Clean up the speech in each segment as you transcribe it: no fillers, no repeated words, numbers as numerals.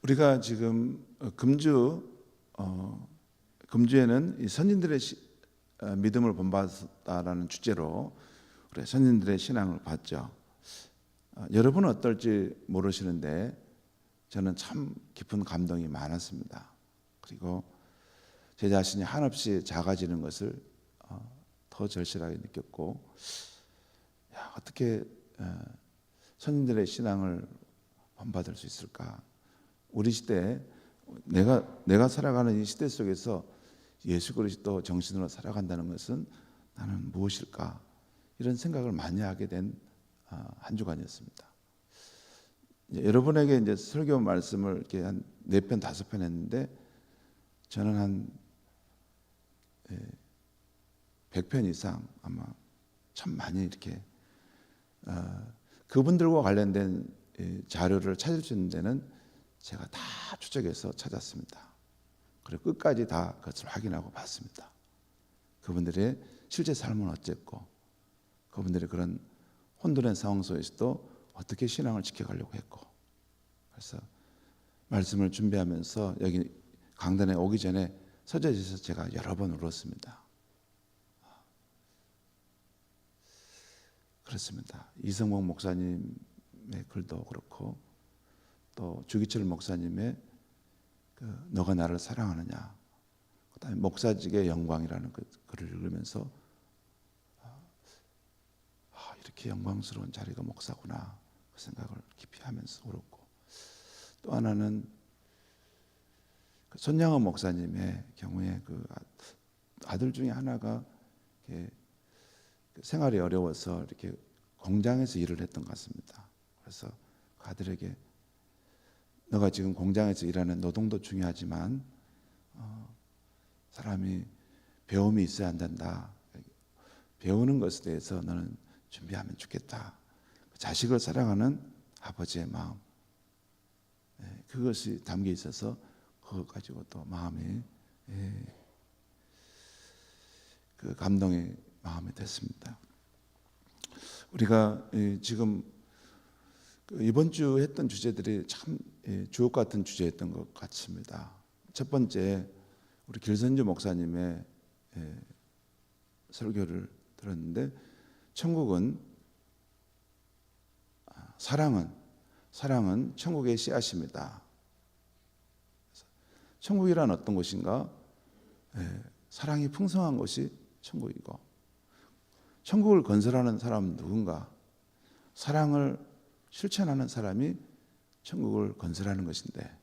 우리가 지금 금주에는 이 선진들의 믿음을 본받았다라는 주제로 우리 선진들의 신앙을 봤죠. 여러분은 어떨지 모르시는데 저는 참 깊은 감동이 많았습니다. 그리고 제 자신이 한없이 작아지는 것을 더 절실하게 느꼈고, 어떻게 선진들의 신앙을 본받을 수 있을까? 우리 시대에 내가 살아가는 이 시대 속에서 예수 그리스도 정신으로 살아간다는 것은 나는 무엇일까? 이런 생각을 많이 하게 된 한 주간이었습니다. 여러분에게 이제 설교 말씀을 이렇게 한 4편 5편 했는데 저는 한 100편 이상 아마 참 많이 이렇게 그분들과 관련된 자료를 찾을 수 있는 데는 제가 다 추적해서 찾았습니다. 그리고 끝까지 다 그것을 확인하고 봤습니다. 그분들의 실제 삶은 어땠고, 그분들의 그런 혼돈의 상황 속에서도 어떻게 신앙을 지켜가려고 했고, 그래서 말씀을 준비하면서 여기 강단에 오기 전에 서재에서 제가 여러 번 울었습니다. 그렇습니다. 이성복 목사님의 글도 그렇고, 또 주기철 목사님의 너가 나를 사랑하느냐, 그다음에 목사직의 영광이라는 그 글을 읽으면서 이렇게 영광스러운 자리가 목사구나, 그 생각을 깊이 하면서 울었고, 또 하나는 손양원 목사님의 경우에 그 아들 중에 하나가 생활이 어려워서 이렇게 공장에서 일을 했던 것 같습니다. 그래서 그 아들에게 너가 지금 공장에서 일하는 노동도 중요하지만 사람이 배움이 있어야 한단다. 배우는 것에 대해서 너는 준비하면 좋겠다. 자식을 사랑하는 아버지의 마음, 그것이 담겨 있어서 그것 가지고 또 마음이 그 감동의 마음이 됐습니다. 우리가 지금 이번 주 했던 주제들이 참 주옥 같은 주제였던 것 같습니다. 첫 번째, 우리 길선주 목사님의 설교를 들었는데, 천국은 사랑은 천국의 씨앗입니다. 천국이란 어떤 곳인가? 사랑이 풍성한 곳이 천국이고, 천국을 건설하는 사람은 누군가? 사랑을 실천하는 사람이 천국을 건설하는 것인데,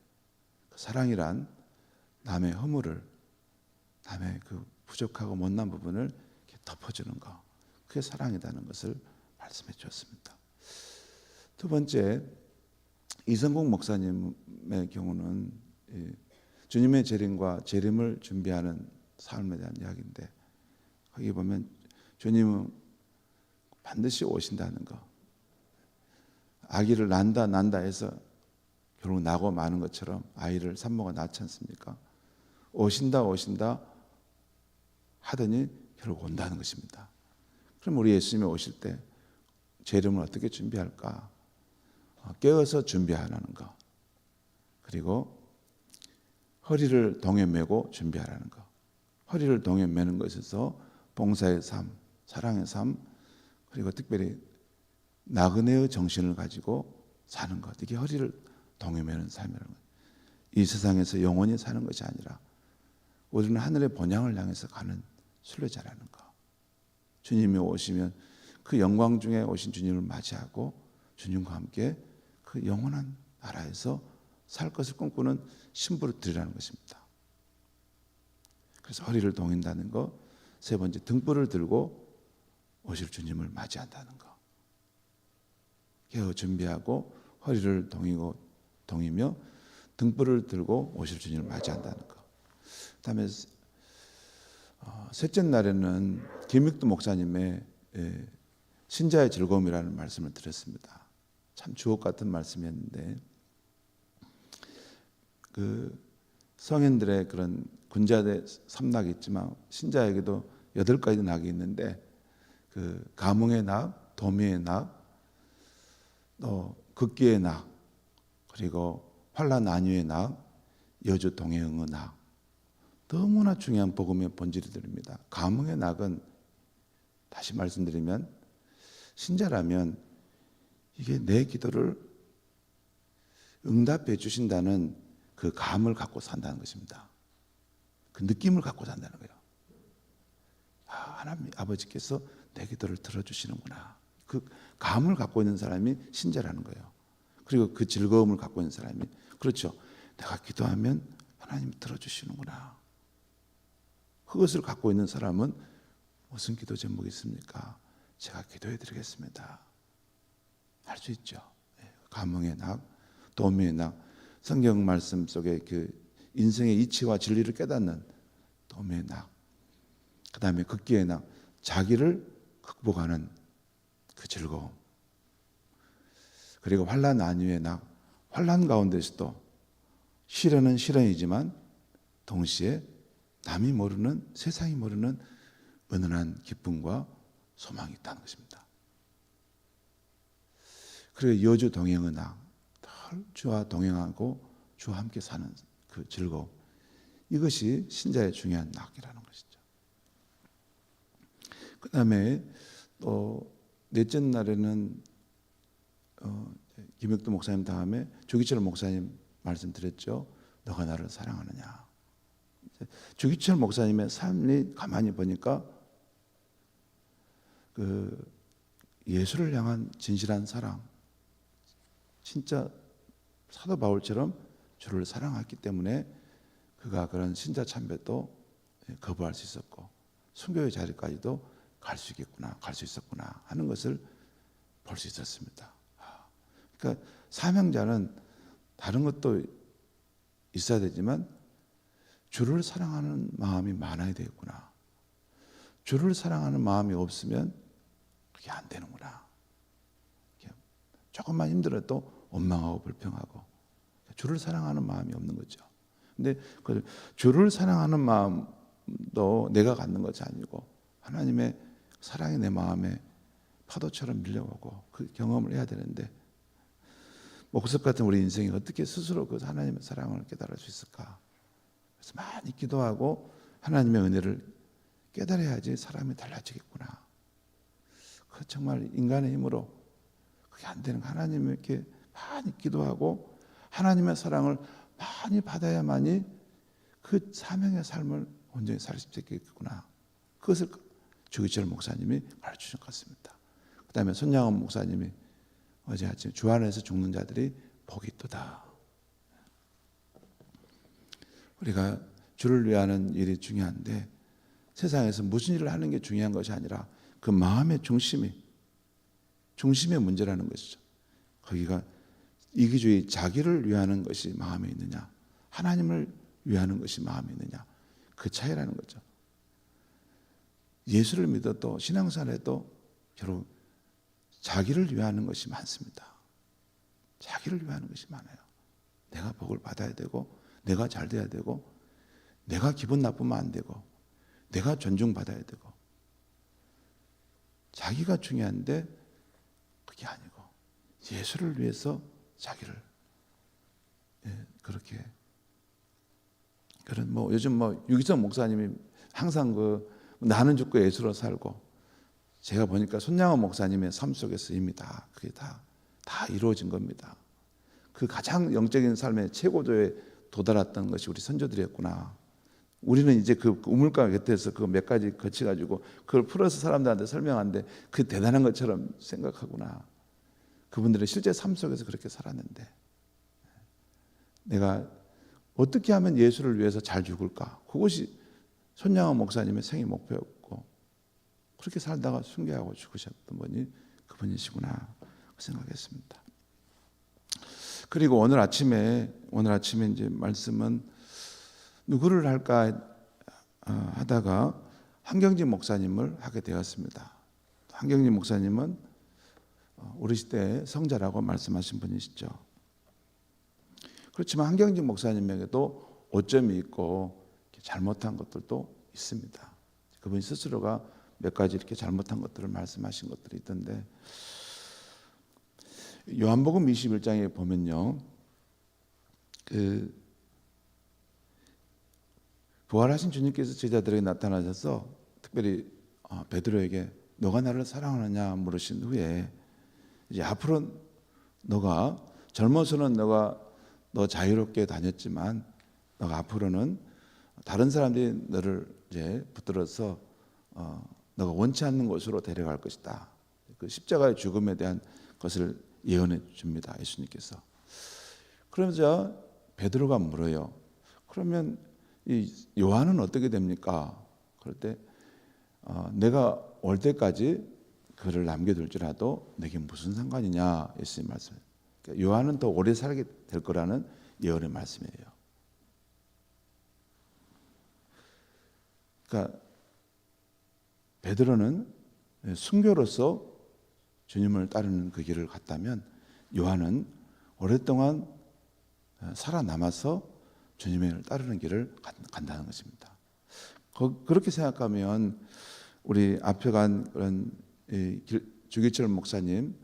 그 사랑이란 남의 허물을, 남의 그 부족하고 못난 부분을 이렇게 덮어주는 것, 그게 사랑이라는 것을 말씀해 주었습니다. 두 번째, 이성국 목사님의 경우는 주님의 재림과 재림을 준비하는 삶에 대한 이야기인데, 거기 보면 주님은 반드시 오신다는 것, 아기를 난다 해서 결국 나고 마는 것처럼 아이를 산모가 낳지 않습니까? 오신다 하더니 결국 온다는 것입니다. 그럼 우리 예수님이 오실 때 재림을 어떻게 준비할까? 깨어서 준비하라는 것, 그리고 허리를 동에 메고 준비하라는 것. 허리를 동에 메는 것에서 봉사의 삶, 사랑의 삶, 그리고 특별히 나그네의 정신을 가지고 사는 것, 이게 허리를 동에 메는 삶이라는 것. 이 세상에서 영원히 사는 것이 아니라 우리는 하늘의 본향을 향해서 가는 순례자라는 것. 주님이 오시면 그 영광 중에 오신 주님을 맞이하고 주님과 함께 그 영원한 나라에서 살 것을 꿈꾸는 신부들이라는 것입니다. 그래서 허리를 동인다는 것, 세 번째, 등불을 들고 오실 주님을 맞이한다는 것. 깨어 준비하고 허리를 동이며 등불을 들고 오실 주님을 맞이한다는 것. 그다음에 셋째 날에는 김익두 목사님의 신자의 즐거움이라는 말씀을 드렸습니다. 참 주옥 같은 말씀이었는데, 그 성인들의 그런 군자대 삼낙이 있지만 신자에게도 8가지 낙이 있는데, 그 가뭄의 낙, 도미의 낙, 또 극기의 낙, 그리고 환난 안위의 낙, 여주 동해응의 낙. 너무나 중요한 복음의 본질들입니다. 감흥의 낙은 다시 말씀드리면 신자라면 이게 내 기도를 응답해 주신다는 그 감을 갖고 산다는 것입니다. 그 느낌을 갖고 산다는 거예요. 하나님 아버지께서 내 기도를 들어주시는구나. 그 감을 갖고 있는 사람이 신자라는 거예요. 그리고 그 즐거움을 갖고 있는 사람이, 그렇죠, 내가 기도하면 하나님이 들어주시는구나. 그것을 갖고 있는 사람은 무슨 기도 제목이 있습니까? 제가 기도해 드리겠습니다. 할 수 있죠. 감흥의 낙, 도미의 낙, 성경 말씀 속에 그 인생의 이치와 진리를 깨닫는 도미의 낙, 그 다음에 극기의 낙, 자기를 극복하는 그 즐거움, 그리고 환난 안위의 낙, 환난 가운데서도 시련은 시련이지만 동시에 남이 모르는, 세상이 모르는 은은한 기쁨과 소망이 있다는 것입니다. 그리고 여주 동행의 낙, 늘 주와 동행하고 주와 함께 사는 그 즐거움, 이것이 신자의 중요한 낙이라는 것이죠. 그 다음에 또 넷째 날에는 김혁도 목사님 다음에 조기철 목사님 말씀드렸죠. 너가 나를 사랑하느냐. 조기철 목사님의 삶이 가만히 보니까 그 예수를 향한 진실한 사랑, 진짜 사도 바울처럼 주를 사랑했기 때문에 그가 그런 신자 참배도 거부할 수 있었고 순교의 자리까지도 갈 수 있겠구나, 갈 수 있었구나 하는 것을 볼 수 있었습니다. 그러니까 사명자는 다른 것도 있어야 되지만 주를 사랑하는 마음이 많아야 되겠구나. 주를 사랑하는 마음이 없으면 그게 안 되는구나. 조금만 힘들어도 원망하고 불평하고 주를 사랑하는 마음이 없는 거죠. 근데 그 주를 사랑하는 마음도 내가 갖는 것이 아니고 하나님의 사랑이 내 마음에 파도처럼 밀려오고 그 경험을 해야 되는데, 목습 같은 우리 인생이 어떻게 스스로 그 하나님의 사랑을 깨달을 수 있을까? 그래서 많이 기도하고 하나님의 은혜를 깨달아야지 사람이 달라지겠구나. 그 정말 인간의 힘으로 그게 안 되는 거. 하나님께 많이 기도하고 하나님의 사랑을 많이 받아야만이 그 사명의 삶을 온전히 살 수 있겠구나. 그것을 조기철 목사님이 가르치신 것 같습니다. 그 다음에 손양원 목사님이 어제 아침 주 안에서 죽는 자들이 복이 있도다. 우리가 주를 위하는 일이 중요한데 세상에서 무슨 일을 하는 게 중요한 것이 아니라 그 마음의 중심의 문제라는 것이죠. 거기가 이기주의, 자기를 위하는 것이 마음에 있느냐, 하나님을 위하는 것이 마음에 있느냐, 그 차이라는 거죠. 예수를 믿어도 신앙생활에도 결국 자기를 위하는 것이 많습니다. 자기를 위하는 것이 많아요. 내가 복을 받아야 되고, 내가 잘 돼야 되고, 내가 기분 나쁘면 안 되고, 내가 존중받아야 되고, 자기가 중요한데 그게 아니고 예수를 위해서 자기를, 그렇게 그런 요즘 유기성 목사님이 항상 나는 죽고 예수로 살고, 제가 보니까 손양원 목사님의 삶 속에서 이미 그게 다 이루어진 겁니다. 그 가장 영적인 삶의 최고조에 도달했던 것이 우리 선조들이었구나. 우리는 이제 그 우물가 곁에서 그 몇 가지 거쳐가지고 그걸 풀어서 사람들한테 설명하는데 그 대단한 것처럼 생각하구나. 그분들의 실제 삶 속에서 그렇게 살았는데 내가 어떻게 하면 예수를 위해서 잘 죽을까? 그것이 손양원 목사님의 생애 목표였고, 그렇게 살다가 순교하고 죽으셨던 분이 그분이시구나 생각했습니다. 그리고 오늘 아침에 이제 말씀은 누구를 할까 하다가 한경진 목사님을 하게 되었습니다. 한경진 목사님은 우리 시대의 성자라고 말씀하신 분이시죠. 그렇지만 한경진 목사님에게도 오점이 있고 잘못한 것들도 있습니다. 그분 스스로가 몇 가지 이렇게 잘못한 것들을 말씀하신 것들이 있던데, 요한복음 21장에 보면요, 그 부활하신 주님께서 제자들에게 나타나셔서 특별히 베드로에게 너가 나를 사랑하느냐 물으신 후에 이제 앞으로 너가 젊어서는 너 자유롭게 다녔지만 너가 앞으로는 다른 사람들이 너를 이제 붙들어서 너가 원치 않는 곳으로 데려갈 것이다. 그 십자가의 죽음에 대한 것을 예언해 줍니다. 예수님께서. 그러면서 베드로가 물어요. 그러면 이 요한은 어떻게 됩니까? 그럴 때 내가 올 때까지 그를 남겨둘지라도 내게 무슨 상관이냐 예수님 말씀. 그러니까 요한은 더 오래 살게 될 거라는 예언의 말씀이에요. 그러니까 베드로는 순교로서 주님을 따르는 그 길을 갔다면 요한은 오랫동안 살아남아서 주님의 길을 따르는 길을 간다는 것입니다. 그렇게 생각하면 우리 앞에 간 그런 주기철 목사님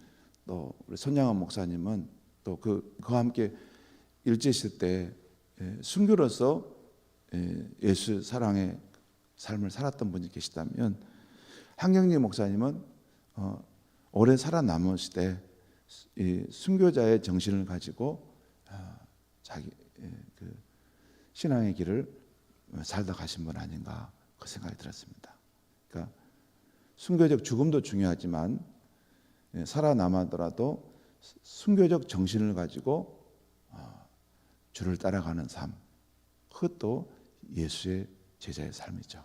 또 우리 손양원 목사님은 또 그와 함께 일제시대 때 순교로서 예수 사랑의 삶을 살았던 분이 계시다면 한경리 목사님은 오래 살아남으시되 순교자의 정신을 가지고 자기 그 신앙의 길을 살다 가신 분 아닌가 그 생각이 들었습니다. 그러니까 순교적 죽음도 중요하지만 살아남았더라도 순교적 정신을 가지고 주를 따라가는 삶, 그것도 예수의 제자의 삶이죠.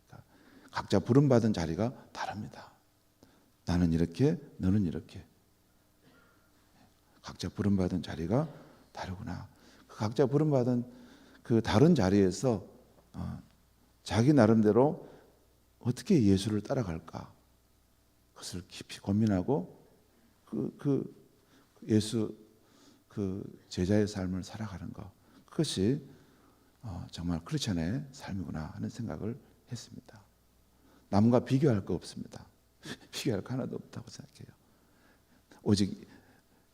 그러니까 각자 부름받은 자리가 다릅니다. 나는 이렇게, 너는 이렇게. 각자 부름받은 자리가 다르구나. 각자 부름받은 그 다른 자리에서 자기 나름대로 어떻게 예수를 따라갈까? 그것을 깊이 고민하고 예수 그 제자의 삶을 살아가는 것, 그것이 정말 크리스천의 삶이구나 하는 생각을 했습니다. 남과 비교할 거 없습니다. 비교할 거 하나도 없다고 생각해요. 오직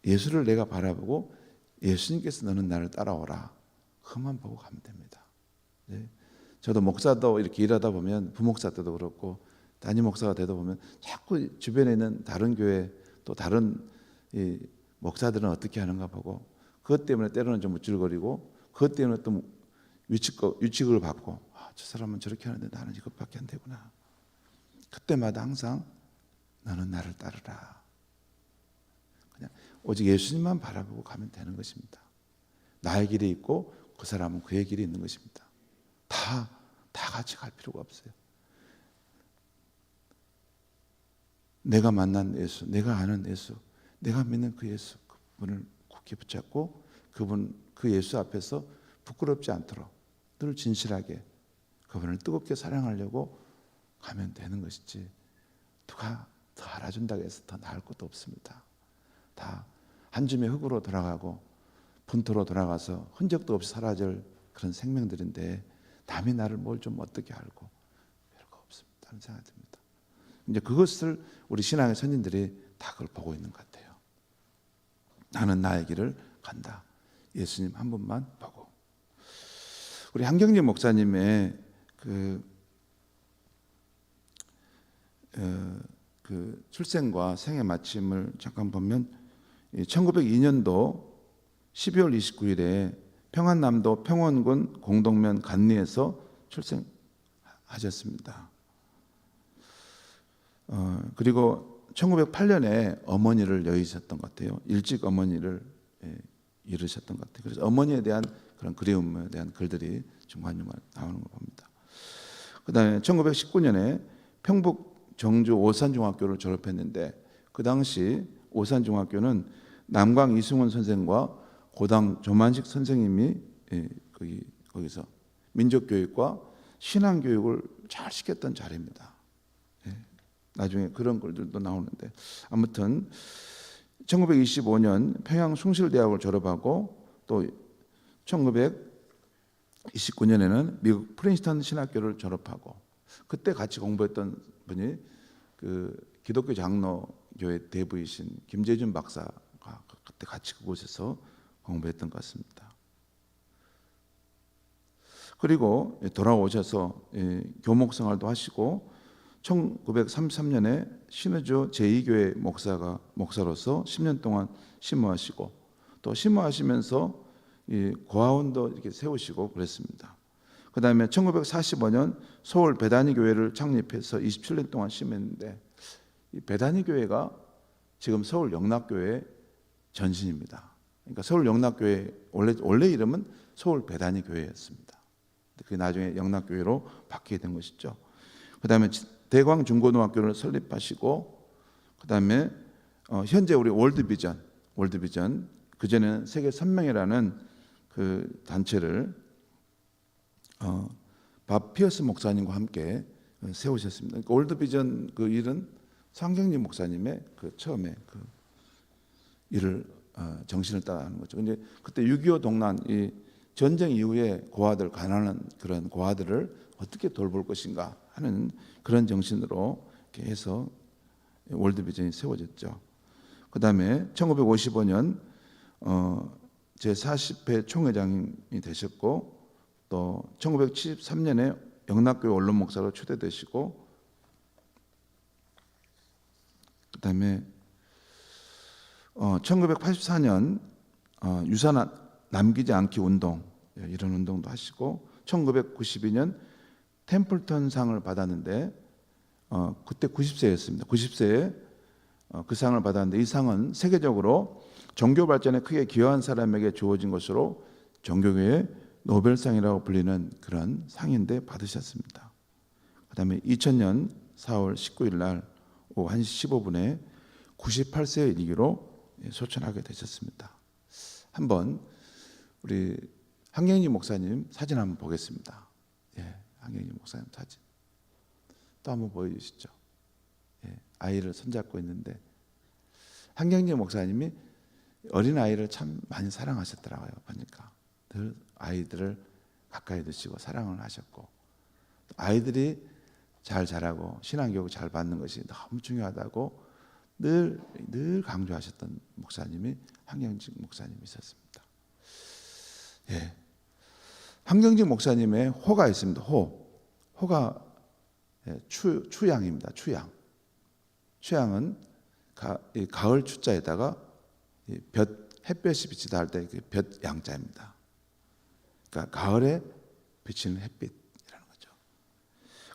예수를 내가 바라보고 예수님께서 너는 나를 따라오라, 그것만 보고 가면 됩니다. 네. 저도 목사도 이렇게 일하다 보면 부목사 때도 그렇고 담임 목사가 되다 보면 자꾸 주변에 있는 다른 교회 또 다른 이 목사들은 어떻게 하는가 보고 그것 때문에 때로는 좀 우쭐거리고 그것 때문에 또 유칙을 받고 저 사람은 저렇게 하는데 나는 이것밖에 안 되구나. 그때마다 항상 너는 나를 따르라. 그냥 오직 예수님만 바라보고 가면 되는 것입니다. 나의 길이 있고 그 사람은 그의 길이 있는 것입니다. 다 같이 갈 필요가 없어요. 내가 만난 예수, 내가 아는 예수, 내가 믿는 그 예수, 그분을 굳게 붙잡고 그 예수 앞에서 부끄럽지 않도록 늘 진실하게 그분을 뜨겁게 사랑하려고 가면 되는 것이지, 누가 더 알아준다고 해서 더 나을 것도 없습니다. 다 한 줌의 흙으로 돌아가고 분토로 돌아가서 흔적도 없이 사라질 그런 생명들인데 남이 나를 뭘 좀 어떻게 알고, 별거 없습니다 하는 생각이 듭니다. 이제 그것을 우리 신앙의 선진들이 다 그걸 보고 있는 것 같아요. 나는 나의 길을 간다. 예수님 한 분만 보고. 우리 한경리 목사님의 그 출생과 생애 마침을 잠깐 보면 1902년도 12월 29일에 평안남도 평원군 공동면 간리에서 출생하셨습니다. 그리고 1908년에 어머니를 여의셨던 것 같아요. 일찍 어머니를 잃으셨던 것 같아요. 그래서 어머니에 대한 그런 그리움에 대한 글들이 중간중간 나오는 걸 봅니다. 그 다음에 1919년에 평북 정주 오산중학교를 졸업했는데 그 당시 오산중학교는 남광 이승훈 선생과 고당 조만식 선생님이 거기서 민족교육과 신앙교육을 잘 시켰던 자리입니다. 나중에 그런 글들도 나오는데 아무튼 1925년 평양 숭실대학을 졸업하고 또 1929년에는 미국 프린스턴 신학교를 졸업하고 그때 같이 공부했던 분이 그 기독교 장로교회 대부이신 김재준 박사가 그때 같이 그곳에서 공부했던 것 같습니다. 그리고 돌아오셔서 교목 생활도 하시고 1933년에 신의주 제2교회 목사로서 10년 동안 심무하시고 또 심무하시면서 고아원도 이렇게 세우시고 그랬습니다. 그 다음에 1945년 서울 베다니 교회를 창립해서 27년 동안 심했는데 이 베다니 교회가 지금 서울 영락교회 전신입니다. 그러니까 서울 영락교회 원래 이름은 서울 베다니 교회였습니다. 그게 나중에 영락교회로 바뀌게 된 것이죠. 그 다음에 대광 중고등학교를 설립하시고 그 다음에 현재 우리 월드비전 그 전에는 세계 선명이라는 그 단체를 밥 피어스 목사님과 함께 세우셨습니다. 그러니까 월드비전 그 일은 상경리 목사님의 그 처음에 그 일을 정신을 따라하는 거죠. 근데 그때 6.25 동란 이 전쟁 이후에 고아들 가난한 그런 고아들을 어떻게 돌볼 것인가 하는 그런 정신으로 이렇게 해서 월드비전이 세워졌죠. 그 다음에 1955년 제40회 총회장이 되셨고 또 1973년에 영락교회 원로 목사로 초대되시고 그 다음에 1984년 유산 남기지 않기 운동 이런 운동도 하시고 1992년 템플턴상을 받았는데 그때 90세였습니다. 90세에 그 상을 받았는데 이 상은 세계적으로 종교 발전에 크게 기여한 사람에게 주어진 것으로 종교계의 노벨상이라고 불리는 그런 상인데 받으셨습니다. 그 다음에 2000년 4월 19일 날 오후 1시 15분에 98세의 일기로 소천하게 되셨습니다. 한번 우리 한경희 목사님 사진 한번 보겠습니다. 예, 한경희 목사님 사진 또 한번 보여주시죠. 예, 아이를 손잡고 있는데 한경희 목사님이 어린 아이를 참 많이 사랑하셨더라고요. 보니까 늘 아이들을 가까이 두시고 사랑을 하셨고 아이들이 잘 자라고 신앙교육 잘 받는 것이 너무 중요하다고 늘 강조하셨던 목사님이 한경직 목사님이셨습니다. 예, 한경직 목사님의 호가 있습니다. 호가 추양입니다. 추양은 가을 추자에다가 햇볕이 비치다 할 때 볕 양자입니다. 그러니까 가을에 비치는 햇빛이라는 거죠.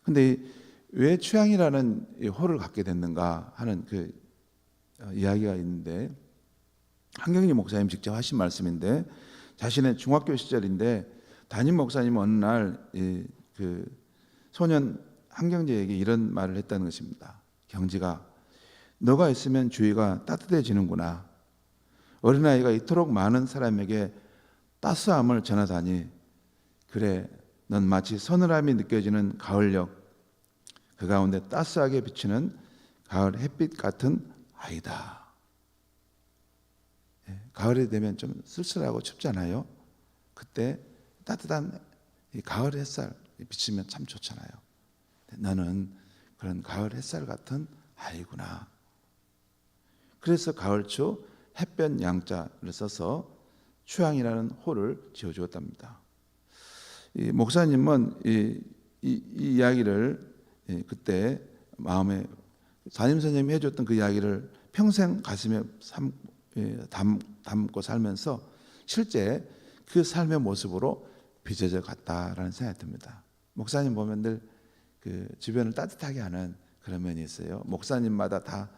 근데 왜 추양이라는 호를 갖게 됐는가 하는 그 이야기가 있는데 한경희 목사님 직접 하신 말씀인데 자신의 중학교 시절인데 담임 목사님 어느 날 그 소년 한경재에게 이런 말을 했다는 것입니다. 경지가 너가 있으면 주위가 따뜻해지는구나. 어린아이가 이토록 많은 사람에게 따스함을 전하다니 그래 넌 마치 서늘함이 느껴지는 가을녘 그 가운데 따스하게 비치는 가을 햇빛 같은 아이다. 가을이 되면 좀 쓸쓸하고 춥잖아요. 그때 따뜻한 이 가을 햇살 비치면 참 좋잖아요. 너는 그런 가을 햇살 같은 아이구나. 그래서 가을초 햇볕 양자를 써서 추양이라는 호를 지어주었답니다. 이 목사님은 이 이야기를 그때 마음에 담임 선생님이 해줬던 그 이야기를 평생 가슴에 담고 살면서 실제 그 삶의 모습으로 빚어져 갔다라는 생각이 듭니다. 목사님 보면 늘 그 주변을 따뜻하게 하는 그런 면이 있어요. 목사님마다 다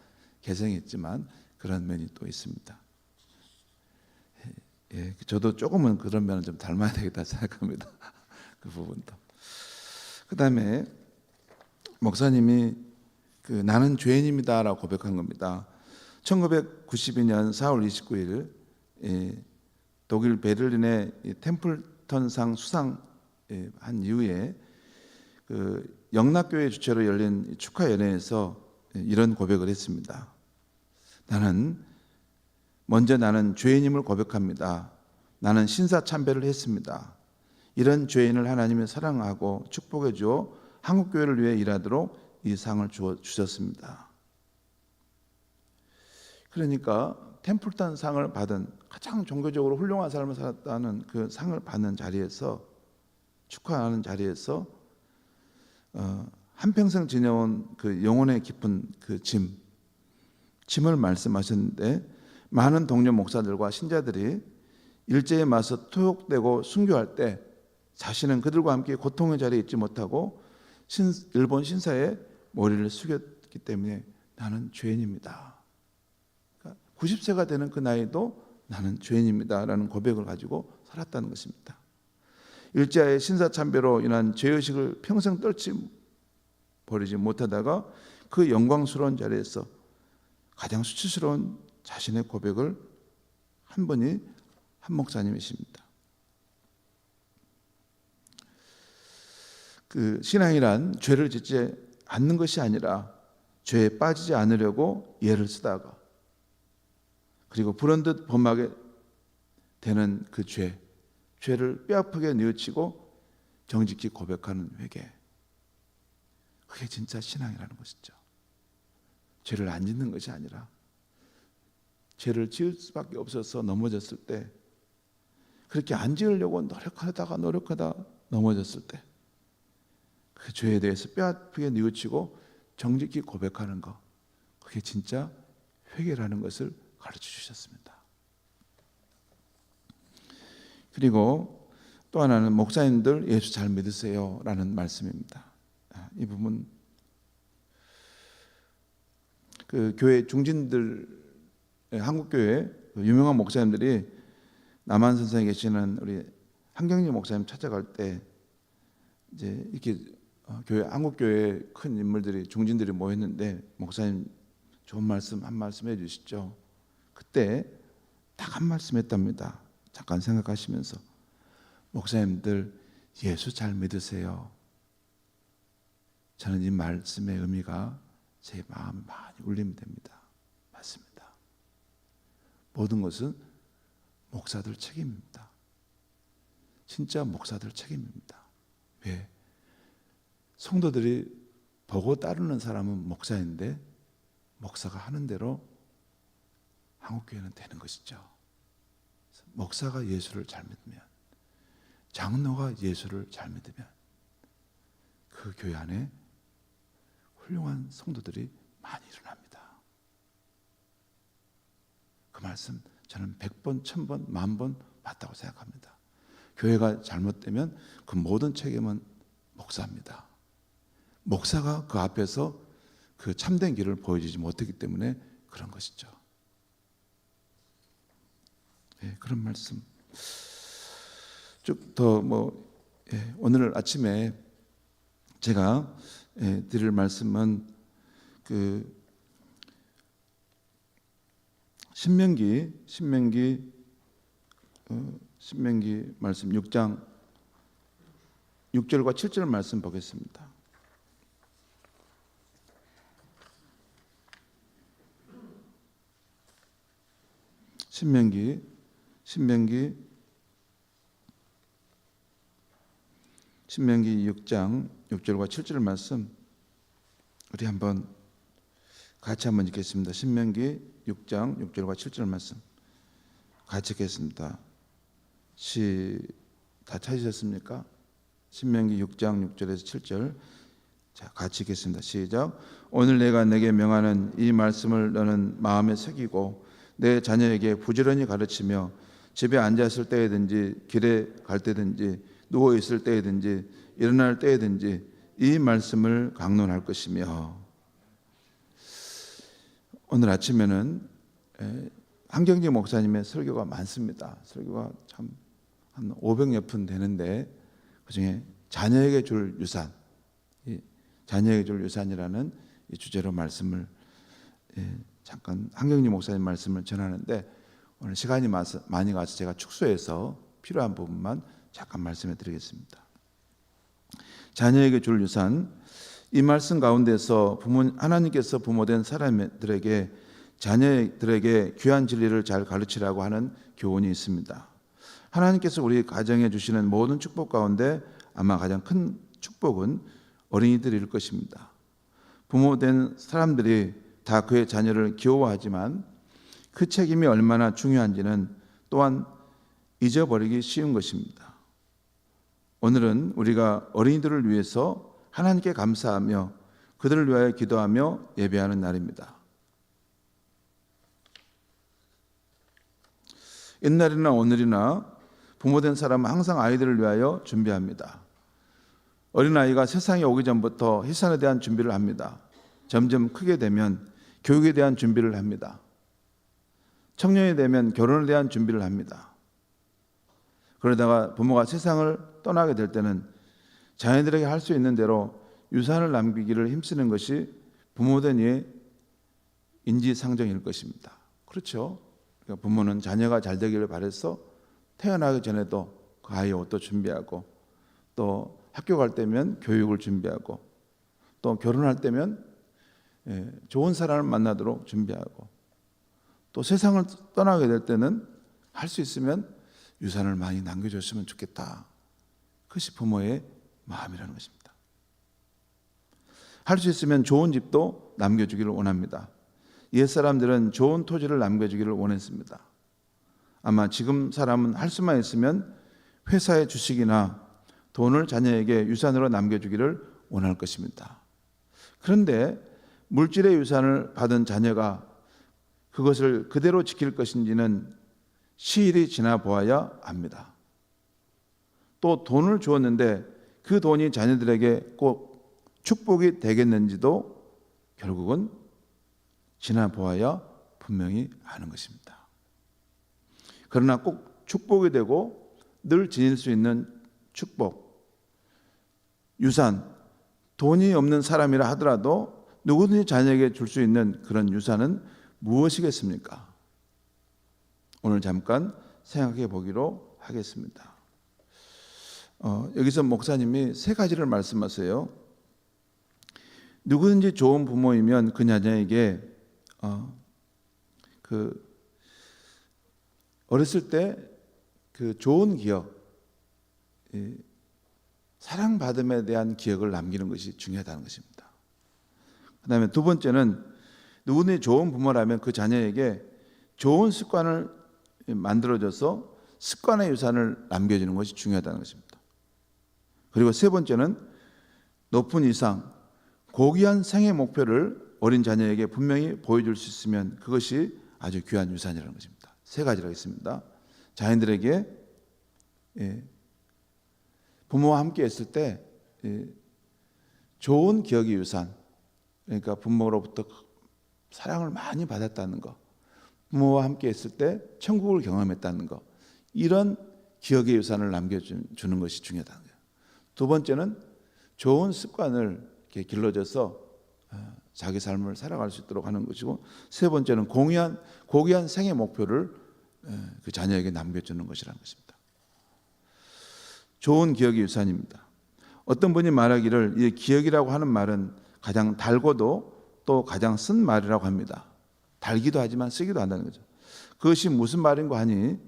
개성이 있지만 그런 면이 또 있습니다. 예, 저도 조금은 그런 면을 좀 닮아야 되겠다 생각합니다. 그 부분도. 그 다음에 목사님이 그 나는 죄인입니다라고 고백한 겁니다. 1992년 4월 29일 독일 베를린의 템플턴상 수상한 이후에 그 영락교회 주최로 열린 축하 연회에서 이런 고백을 했습니다. 먼저 나는 죄인임을 고백합니다. 나는 신사참배를 했습니다. 이런 죄인을 하나님이 사랑하고 축복해 주어 한국교회를 위해 일하도록 이 상을 주셨습니다. 그러니까 템플턴 상을 받은 가장 종교적으로 훌륭한 삶을 살았다는 그 상을 받는 자리에서 축하하는 자리에서 한평생 지내온 그 영혼의 깊은 그 짐을 말씀하셨는데, 많은 동료 목사들과 신자들이 일제에 맞서 투옥되고 순교할 때 자신은 그들과 함께 고통의 자리에 있지 못하고 일본 신사에 머리를 숙였기 때문에 나는 죄인입니다. 90세가 되는 그 나이도 나는 죄인입니다 라는 고백을 가지고 살았다는 것입니다. 일제의 신사참배로 인한 죄의식을 평생 떨쳐버리지 못하다가 그 영광스러운 자리에서 가장 수치스러운 자신의 고백을 한 분이 한 목사님이십니다. 그 신앙이란 죄를 짓지 않는 것이 아니라 죄에 빠지지 않으려고 예를 쓰다가, 그리고 불현듯 범하게 되는 그 죄를 뼈아프게 뉘우치고 정직히 고백하는 회개, 그게 진짜 신앙이라는 것이죠. 죄를 안 짓는 것이 아니라 죄를 지을 수밖에 없어서 넘어졌을 때, 그렇게 안 지으려고 노력하다 넘어졌을 때 그 죄에 대해서 뼈아프게 뉘우치고 정직히 고백하는 것, 그게 진짜 회개라는 것을 가르쳐 주셨습니다. 그리고 또 하나는 목사님들 예수 잘 믿으세요 라는 말씀입니다. 이 부분 그 교회 중진들, 한국교회 유명한 목사님들이 남한 선생에 계시는 우리 한경림 목사님 찾아갈 때 이제 이렇게 교회 한국교회 큰 인물들이 중진들이 모였는데 목사님 좋은 말씀 한 말씀 해주시죠. 그때 딱 한 말씀 했답니다. 잠깐 생각하시면서, 목사님들 예수 잘 믿으세요. 저는 이 말씀의 의미가 제 마음에 많이 울리면 됩니다. 맞습니다. 모든 것은 목사들 책임입니다. 진짜 목사들 책임입니다. 왜? 성도들이 보고 따르는 사람은 목사인데 목사가 하는 대로 한국교회는 되는 것이죠. 목사가 예수를 잘 믿으면, 장로가 예수를 잘 믿으면 그 교회 안에 훌륭한 성도들이 많이 일어납니다. 그 말씀 저는 100번, 1000번, 10,000번 맞다고 생각합니다. 교회가 잘못되면 그 모든 책임은 목사입니다. 목사가 그 앞에서 그 참된 길을 보여주지 못했기 때문에 그런 것이죠. 예, 그런 말씀 쭉 더 오늘 아침에 제가 드릴 말씀은 그 신명기 말씀 6장 6절과 7절 말씀 보겠습니다. 신명기 6장 6절과 7절 말씀 우리 같이 한번 읽겠습니다. 신명기 6장 6절과 7절 말씀 같이 읽겠습니다. 다 찾으셨습니까? 신명기 6장 6절에서 7절. 자, 같이 읽겠습니다. 시작. 오늘 내가 내게 명하는 이 말씀을 너는 마음에 새기고 내 자녀에게 부지런히 가르치며 집에 앉았을 때든지 길에 갈 때든지 누워 있을 때든지 일어날 때든지 이 말씀을 강론할 것이며. 오늘 아침에는 한경지 목사님의 설교가 많습니다. 설교가 참 한 500여 편 되는데 그중에 자녀에게 줄 유산, 자녀에게 줄 유산이라는 이 주제로 말씀을 잠깐 한경지 목사님 말씀을 전하는데, 오늘 시간이 많이 가서 제가 축소해서 필요한 부분만 잠깐 말씀해 드리겠습니다. 자녀에게 줄 유산, 이 말씀 가운데서 하나님께서 부모된 사람들에게 자녀들에게 귀한 진리를 잘 가르치라고 하는 교훈이 있습니다. 하나님께서 우리 가정에 주시는 모든 축복 가운데 아마 가장 큰 축복은 어린이들일 것입니다. 부모된 사람들이 다 그의 자녀를 귀여워하지만 그 책임이 얼마나 중요한지는 또한 잊어버리기 쉬운 것입니다. 오늘은 우리가 어린이들을 위해서 하나님께 감사하며 그들을 위하여 기도하며 예배하는 날입니다. 옛날이나 오늘이나 부모된 사람은 항상 아이들을 위하여 준비합니다. 어린아이가 세상에 오기 전부터 해산에 대한 준비를 합니다. 점점 크게 되면 교육에 대한 준비를 합니다. 청년이 되면 결혼에 대한 준비를 합니다. 그러다가 부모가 세상을 떠나게 될 때는 자녀들에게 할 수 있는 대로 유산을 남기기를 힘쓰는 것이 부모된 이의 인지상정일 것입니다. 그렇죠? 그러니까 부모는 자녀가 잘 되기를 바라서 태어나기 전에도 그 아이의 옷도 준비하고, 또 학교 갈 때면 교육을 준비하고, 또 결혼할 때면 좋은 사람을 만나도록 준비하고, 또 세상을 떠나게 될 때는 할 수 있으면 유산을 많이 남겨줬으면 좋겠다. 그것이 부모의 마음이라는 것입니다. 할 수 있으면 좋은 집도 남겨주기를 원합니다. 옛사람들은 좋은 토지를 남겨주기를 원했습니다. 아마 지금 사람은 할 수만 있으면 회사의 주식이나 돈을 자녀에게 유산으로 남겨주기를 원할 것입니다. 그런데 물질의 유산을 받은 자녀가 그것을 그대로 지킬 것인지는 시일이 지나 보아야 압니다. 또 돈을 주었는데 그 돈이 자녀들에게 꼭 축복이 되겠는지도 결국은 지나 보아야 분명히 아는 것입니다. 그러나 꼭 축복이 되고 늘 지닐 수 있는 축복, 유산, 돈이 없는 사람이라 하더라도 누구든지 자녀에게 줄 수 있는 그런 유산은 무엇이겠습니까? 오늘 잠깐 생각해 보기로 하겠습니다. 여기서 목사님이 세 가지를 말씀하세요. 누구든지 좋은 부모이면 그 자녀에게 어렸을 때 그 좋은 기억, 사랑받음에 대한 기억을 남기는 것이 중요하다는 것입니다. 그 다음에 두 번째는 누구든지 좋은 부모라면 그 자녀에게 좋은 습관을 만들어줘서 습관의 유산을 남겨주는 것이 중요하다는 것입니다. 그리고 세 번째는 높은 이상, 고귀한 생애 목표를 어린 자녀에게 분명히 보여줄 수 있으면 그것이 아주 귀한 유산이라는 것입니다. 세 가지가 있습니다. 자녀들에게 부모와 함께 있을 때 좋은 기억의 유산, 그러니까 부모로부터 사랑을 많이 받았다는 것, 부모와 함께 있을 때 천국을 경험했다는 것, 이런 기억의 유산을 남겨주는 것이 중요하다는 거예요. 두 번째는 좋은 습관을 이렇게 길러줘서 자기 삶을 살아갈 수 있도록 하는 것이고, 세 번째는 고귀한 생애 목표를 그 자녀에게 남겨주는 것이라는 것입니다. 좋은 기억의 유산입니다. 어떤 분이 말하기를 이 기억이라고 하는 말은 가장 달고도 또 가장 쓴 말이라고 합니다. 달기도 하지만 쓰기도 한다는 거죠. 그것이 무슨 말인가 하니,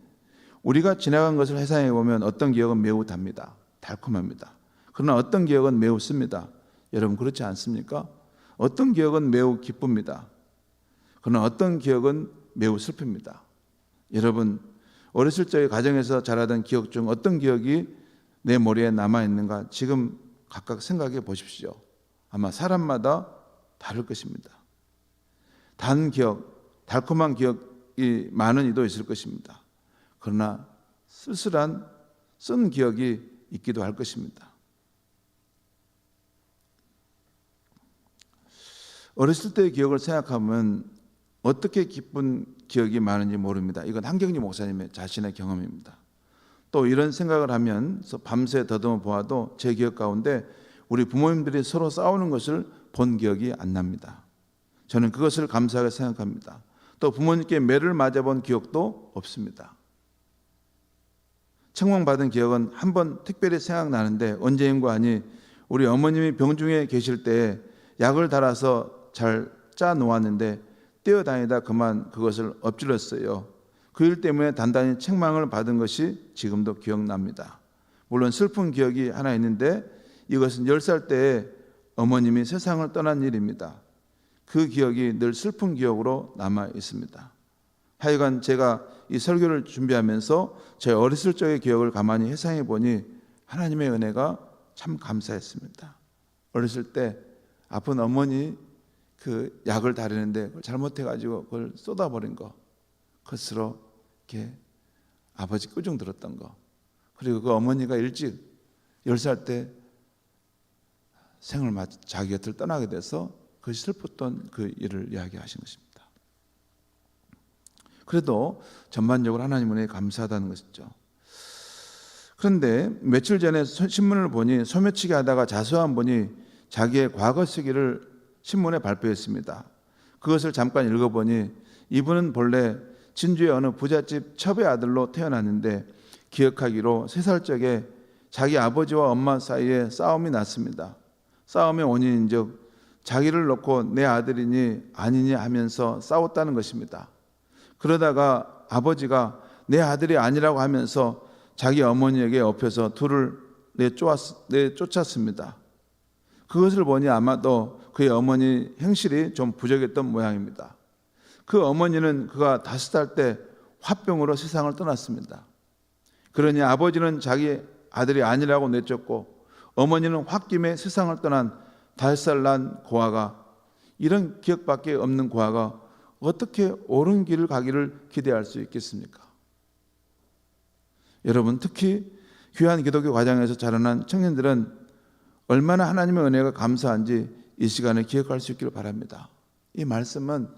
우리가 지나간 것을 회상해 보면 어떤 기억은 매우 답니다. 달콤합니다. 그러나 어떤 기억은 매우 씁니다. 여러분 그렇지 않습니까? 어떤 기억은 매우 기쁩니다. 그러나 어떤 기억은 매우 슬픕니다. 여러분 어렸을 적에 가정에서 자라던 기억 중 어떤 기억이 내 머리에 남아있는가 지금 각각 생각해 보십시오. 아마 사람마다 다를 것입니다. 단 기억, 달콤한 기억이 많은 이도 있을 것입니다. 그러나 쓸쓸한 쓴 기억이 있기도 할 것입니다. 어렸을 때의 기억을 생각하면 어떻게 기쁜 기억이 많은지 모릅니다. 이건 한경리 목사님의 자신의 경험입니다. 또 이런 생각을 하면서 밤새 더듬어 보아도 제 기억 가운데 우리 부모님들이 서로 싸우는 것을 본 기억이 안 납니다. 저는 그것을 감사하게 생각합니다. 또 부모님께 매를 맞아본 기억도 없습니다. 책망받은 기억은 한 번 특별히 생각나는데 언제인가 하니 우리 어머님이 병중에 계실 때에 약을 달아서 잘 짜 놓았는데 뛰어다니다 그만 그것을 엎질렀어요. 그 일 때문에 단단히 책망을 받은 것이 지금도 기억납니다. 물론 슬픈 기억이 하나 있는데 이것은 10살 때에 어머님이 세상을 떠난 일입니다. 그 기억이 늘 슬픈 기억으로 남아 있습니다. 하여간 제가 이 설교를 준비하면서 제 어렸을 적의 기억을 가만히 회상해 보니 하나님의 은혜가 참 감사했습니다. 어렸을 때 아픈 어머니 그 약을 다리는데 그걸 잘못해가지고 그걸 쏟아버린 거, 그것으로 이렇게 아버지 끄중 들었던 거, 그리고 그 어머니가 일찍 10살 때 생을 맞 자기 곁을 떠나게 돼서 그 슬펐던 그 일을 이야기하신 것입니다. 그래도 전반적으로 하나님 은혜에 감사하다는 것이죠. 그런데 며칠 전에 신문을 보니 소매치기 하다가 자수한 분이 자기의 과거 시기를 신문에 발표했습니다. 그것을 잠깐 읽어보니 이분은 본래 진주의 어느 부잣집 첩의 아들로 태어났는데 기억하기로 3살 적에 자기 아버지와 엄마 사이에 싸움이 났습니다. 싸움의 원인인즉 자기를 놓고 내 아들이니 아니니 하면서 싸웠다는 것입니다. 그러다가 아버지가 내 아들이 아니라고 하면서 자기 어머니에게 엎혀서 둘을 내쫓았습니다. 그것을 보니 아마도 그의 어머니 행실이 좀 부족했던 모양입니다. 그 어머니는 그가 5살 때 화병으로 세상을 떠났습니다. 그러니 아버지는 자기 아들이 아니라고 내쫓고 어머니는 홧김에 세상을 떠난 5살 난 고아가, 이런 기억밖에 없는 고아가 어떻게 옳은 길을 가기를 기대할 수 있겠습니까? 여러분, 특히 귀한 기독교 과정에서 자라난 청년들은 얼마나 하나님의 은혜가 감사한지 이 시간에 기억할 수 있기를 바랍니다. 이 말씀은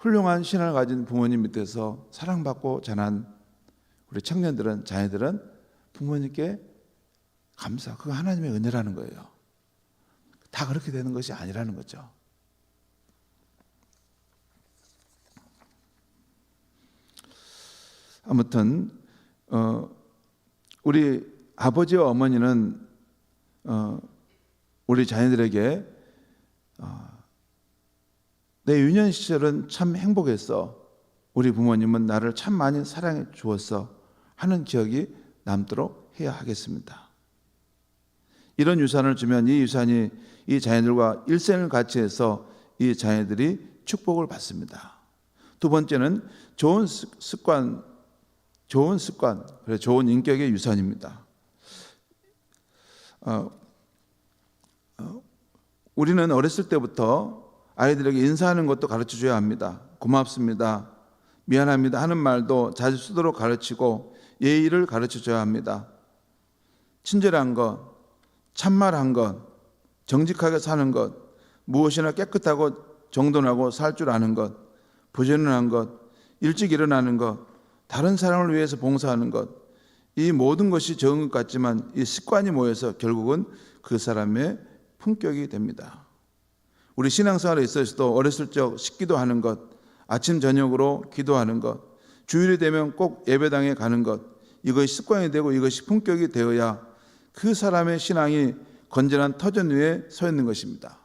훌륭한 신앙을 가진 부모님 밑에서 사랑받고 자란 우리 청년들은, 자녀들은 부모님께 감사, 그거 하나님의 은혜라는 거예요. 다 그렇게 되는 것이 아니라는 거죠. 아무튼 우리 아버지와 어머니는 우리 자녀들에게 내 유년 시절은 참 행복했어, 우리 부모님은 나를 참 많이 사랑해 주었어 하는 기억이 남도록 해야 하겠습니다. 이런 유산을 주면 이 유산이 이 자녀들과 일생을 같이 해서 이 자녀들이 축복을 받습니다. 두 번째는 좋은 습관, 그래 좋은 인격의 유산입니다. 우리는 어렸을 때부터 아이들에게 인사하는 것도 가르쳐 줘야 합니다. 고맙습니다, 미안합니다 하는 말도 자주 쓰도록 가르치고 예의를 가르쳐 줘야 합니다. 친절한 것, 참말한 것, 정직하게 사는 것, 무엇이나 깨끗하고 정돈하고 살 줄 아는 것, 부지런한 것, 일찍 일어나는 것, 다른 사람을 위해서 봉사하는 것, 이 모든 것이 적은 것 같지만 이 습관이 모여서 결국은 그 사람의 품격이 됩니다. 우리 신앙생활에 있어서도 어렸을 적 식기도 하는 것, 아침 저녁으로 기도하는 것, 주일이 되면 꼭 예배당에 가는 것, 이것이 습관이 되고 이것이 품격이 되어야 그 사람의 신앙이 건전한 터전 위에 서 있는 것입니다.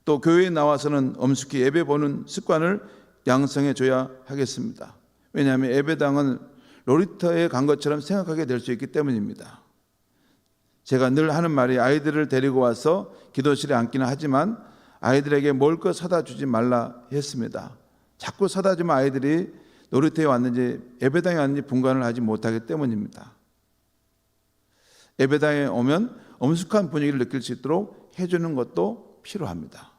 또 교회에 나와서는 엄숙히 예배 보는 습관을 양성해 줘야 하겠습니다. 왜냐하면 예배당은 놀이터에 간 것처럼 생각하게 될 수 있기 때문입니다. 제가 늘 하는 말이 아이들을 데리고 와서 기도실에 앉기는 하지만 아이들에게 먹을 것 사다 주지 말라 했습니다. 자꾸 사다 주면 아이들이 놀이터에 왔는지 예배당에 왔는지 분간을 하지 못하기 때문입니다. 예배당에 오면 엄숙한 분위기를 느낄 수 있도록 해주는 것도 필요합니다.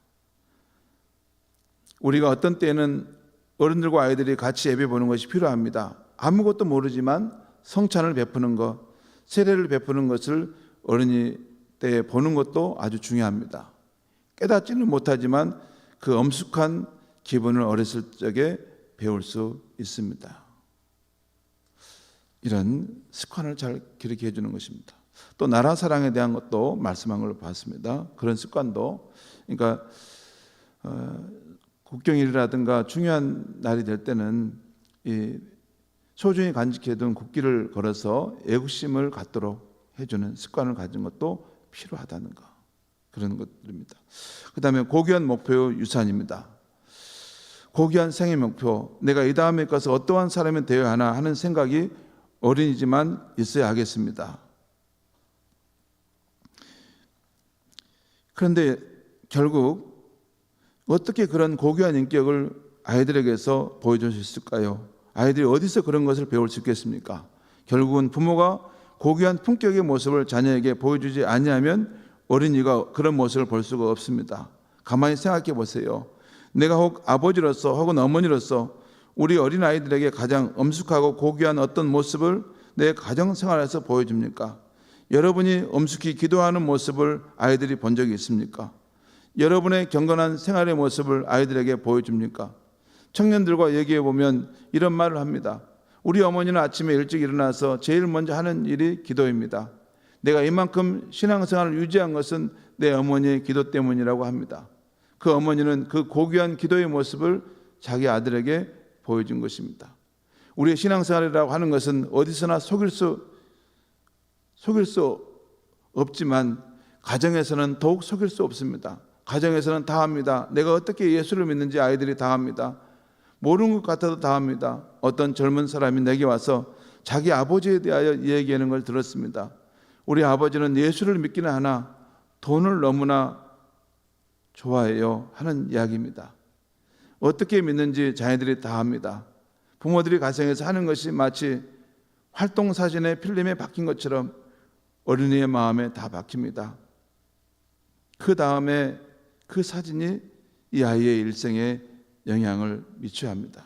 우리가 어떤 때에는 어른들과 아이들이 같이 예배 보는 것이 필요합니다. 아무것도 모르지만 성찬을 베푸는 것, 세례를 베푸는 것을 어른이 때 보는 것도 아주 중요합니다. 깨닫지는 못하지만 그 엄숙한 기분을 어렸을 적에 배울 수 있습니다. 이런 습관을 잘 기르게 해주는 것입니다. 또 나라 사랑에 대한 것도 말씀한 걸 봤습니다. 그런 습관도, 그러니까 국경일이라든가 중요한 날이 될 때는 이 소중히 간직해둔 국기를 걸어서 애국심을 갖도록 해주는 습관을 가진 것도 필요하다는 것, 그런 것들입니다. 그 다음에 고귀한 목표 유산입니다. 고귀한 생애 목표, 내가 이 다음에 가서 어떠한 사람이 되어야 하나 하는 생각이 어린이지만 있어야 하겠습니다. 그런데 결국 어떻게 그런 고귀한 인격을 아이들에게서 보여줄 수 있을까요? 아이들이 어디서 그런 것을 배울 수 있겠습니까? 결국은 부모가 고귀한 품격의 모습을 자녀에게 보여주지 아니하면 어린이가 그런 모습을 볼 수가 없습니다. 가만히 생각해 보세요. 내가 혹 아버지로서 혹은 어머니로서 우리 어린아이들에게 가장 엄숙하고 고귀한 어떤 모습을 내 가정생활에서 보여줍니까? 여러분이 엄숙히 기도하는 모습을 아이들이 본 적이 있습니까? 여러분의 경건한 생활의 모습을 아이들에게 보여줍니까? 청년들과 얘기해 보면 이런 말을 합니다. 우리 어머니는 아침에 일찍 일어나서 제일 먼저 하는 일이 기도입니다. 내가 이만큼 신앙생활을 유지한 것은 내 어머니의 기도 때문이라고 합니다. 그 어머니는 그 고귀한 기도의 모습을 자기 아들에게 보여준 것입니다. 우리의 신앙생활이라고 하는 것은 어디서나 속일 수 없지만 가정에서는 더욱 속일 수 없습니다. 가정에서는 다 합니다. 내가 어떻게 예수를 믿는지 아이들이 다 합니다. 모르는 것 같아도 다 합니다. 어떤 젊은 사람이 내게 와서 자기 아버지에 대하여 얘기하는 걸 들었습니다. 우리 아버지는 예수를 믿기는 하나 돈을 너무나 좋아해요 하는 이야기입니다. 어떻게 믿는지 자녀들이 다 합니다. 부모들이 가정에서 하는 것이 마치 활동사진의 필름에 박힌 것처럼 어린이의 마음에 다 박힙니다. 그 다음에 그 사진이 이 아이의 일생에 영향을 미쳐야 합니다.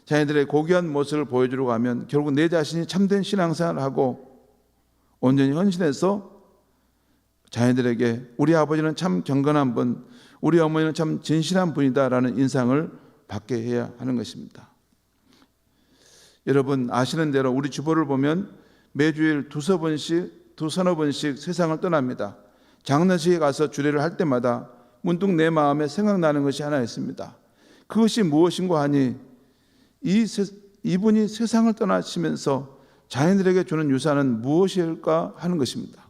자녀들의 고귀한 모습을 보여주려고 하면 결국 내 자신이 참된 신앙생활을 하고 온전히 헌신해서 자녀들에게 우리 아버지는 참 경건한 분, 우리 어머니는 참 진실한 분이다라는 인상을 받게 해야 하는 것입니다. 여러분 아시는 대로 우리 주보를 보면 매주일 두서너 번씩 세상을 떠납니다. 장례식에 가서 주례를 할 때마다 문득 내 마음에 생각나는 것이 하나 있습니다. 그것이 무엇인가 하니 이분이 세상을 떠나시면서 자녀들에게 주는 유산은 무엇일까 하는 것입니다.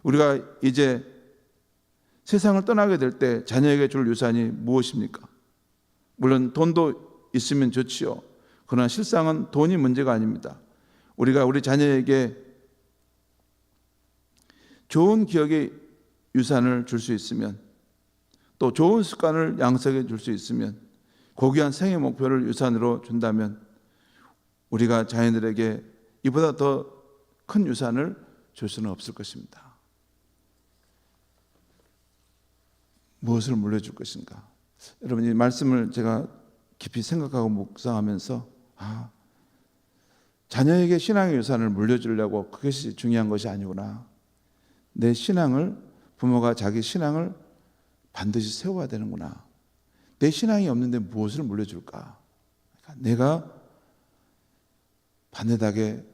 우리가 이제 세상을 떠나게 될 때 자녀에게 줄 유산이 무엇입니까? 물론 돈도 있으면 좋지요. 그러나 실상은 돈이 문제가 아닙니다. 우리가 우리 자녀에게 좋은 기억의 유산을 줄 수 있으면, 또 좋은 습관을 양성해 줄 수 있으면, 고귀한 생애 목표를 유산으로 준다면 우리가 자녀들에게 이보다 더 큰 유산을 줄 수는 없을 것입니다. 무엇을 물려줄 것인가? 여러분 이 말씀을 제가 깊이 생각하고 묵상하면서 자녀에게 신앙의 유산을 물려주려고 그것이 중요한 것이 아니구나. 내 신앙을, 부모가 자기 신앙을 반드시 세워야 되는구나. 내 신앙이 없는데 무엇을 물려줄까? 그러니까 내가 반듯하게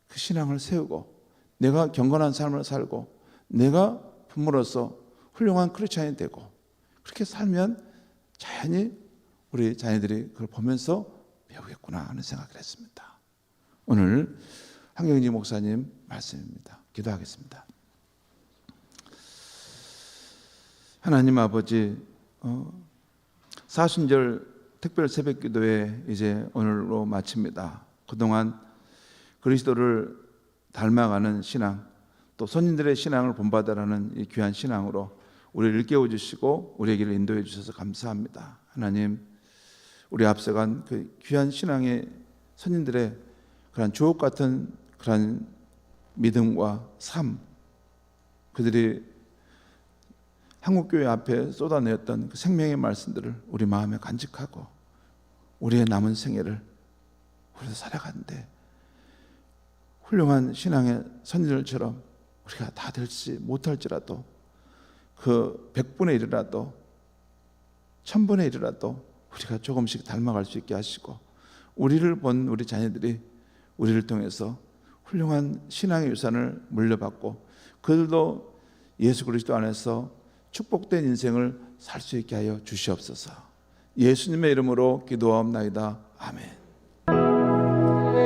그 신앙을 세우고 내가 경건한 삶을 살고 내가 부모로서 훌륭한 크리스찬이 되고 그렇게 살면 자연히 우리 자녀들이 그걸 보면서 배우겠구나 하는 생각을 했습니다. 오늘 한경지 목사님 말씀입니다. 기도하겠습니다. 하나님 아버지, 사순절 특별 새벽 기도회 이제 오늘로 마칩니다. 그동안 그리스도를 닮아가는 신앙, 또 선진들의 신앙을 본받아라는 이 귀한 신앙으로 우리를 일깨워 주시고 우리에게 인도해 주셔서 감사합니다. 하나님, 우리 앞서간 그 귀한 신앙의 선진들의 그런 주옥 같은 그런 믿음과 삶, 그들이 한국교회 앞에 쏟아내었던 그 생명의 말씀들을 우리 마음에 간직하고 우리의 남은 생애를 우리도 살아가는데 훌륭한 신앙의 선진들처럼 우리가 다 될지 못할지라도 그 100분의 1이라도 1000분의 1이라도 우리가 조금씩 닮아갈 수 있게 하시고 우리를 본 우리 자녀들이 우리를 통해서 훌륭한 신앙의 유산을 물려받고 그들도 예수 그리스도 안에서 축복된 인생을 살 수 있게 하여 주시옵소서. 예수님의 이름으로 기도하옵나이다. 아멘.